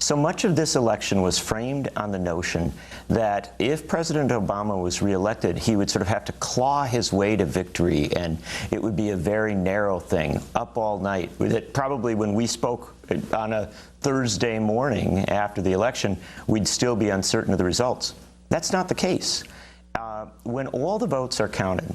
So much of this election was framed on the notion that if President Obama was reelected, he would sort of have to claw his way to victory, and it would be a very narrow thing, up all night. That probably when we spoke on a Thursday morning after the election, we'd still be uncertain of the results. That's not the case. When all the votes are counted,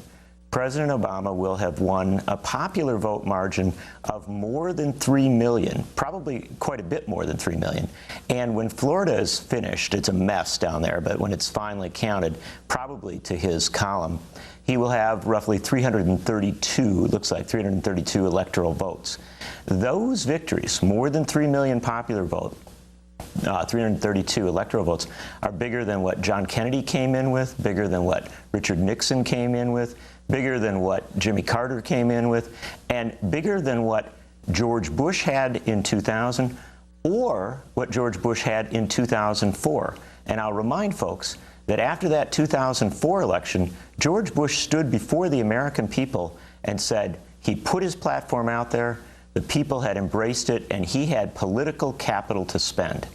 President Obama will have won a popular vote margin of more than 3 million, probably quite a bit more than 3 million. And when Florida is finished, it's a mess down there, but when it's finally counted, probably to his column, he will have roughly 332, looks like 332 electoral votes. Those victories, more than 3 million popular vote, 332 electoral votes, are bigger than what John Kennedy came in with, bigger than what Richard Nixon came in with, bigger than what Jimmy Carter came in with, and bigger than what George Bush had in 2000 or what George Bush had in 2004. And I'll remind folks that after that 2004 election, George Bush stood before the American people and said he put his platform out there, the people had embraced it, and he had political capital to spend.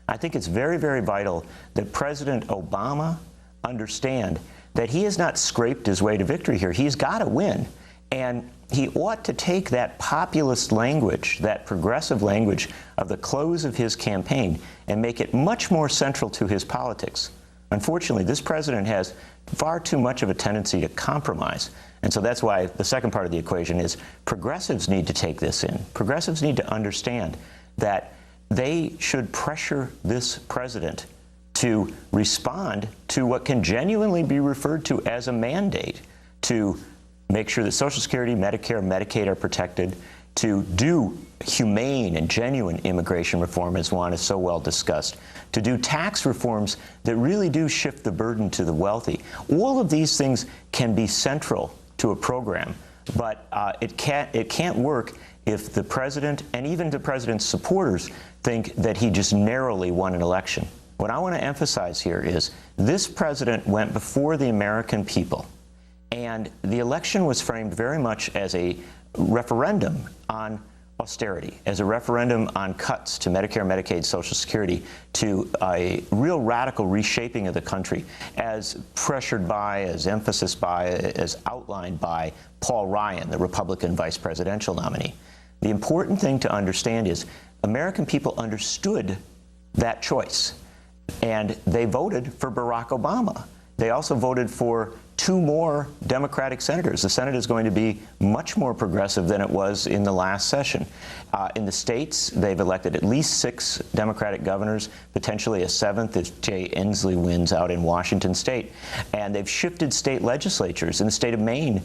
I think it's very, very vital that President Obama understand that he has not scraped his way to victory here. He's got to win. And he ought to take that populist language, that progressive language of the close of his campaign, and make it much more central to his politics. Unfortunately, this president has far too much of a tendency to compromise. And so that's why the second part of the equation is progressives need to take this in. Progressives need to understand that they should pressure this president to respond to what can genuinely be referred to as a mandate, to make sure that Social Security, Medicare, Medicaid are protected, to do humane and genuine immigration reform, as Juan has so well discussed, to do tax reforms that really do shift the burden to the wealthy. All of these things can be central to a program, but it can't work if the president and even the president's supporters think that he just narrowly won an election. What I want to emphasize here is this president went before the American people, and the election was framed very much as a referendum on austerity, as a referendum on cuts to Medicare, Medicaid, Social Security, to a real radical reshaping of the country, as pressured by, as emphasis by, as outlined by Paul Ryan, the Republican vice presidential nominee. The important thing to understand is American people understood that choice, and they voted for Barack Obama. They also voted for 2 more Democratic senators. The Senate is going to be much more progressive than it was in the last session. In the states, they've elected at least 6 Democratic governors, potentially a 7th if Jay Inslee wins out in Washington state. And they've shifted state legislatures. In the state of Maine,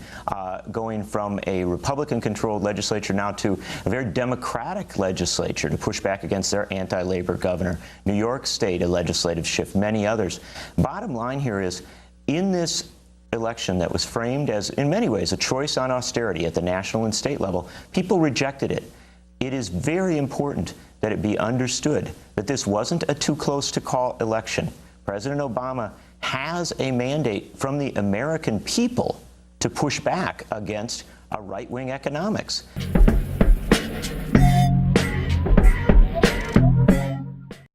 going from a Republican-controlled legislature now to a very Democratic legislature to push back against their anti-labor governor. New York State, a legislative shift, many others. Bottom line here is, in this election that was framed as, in many ways, a choice on austerity at the national and state level, people rejected it. It is very important that it be understood that this wasn't a too-close-to-call election. President Obama has a mandate from the American people to push back against a right-wing economics.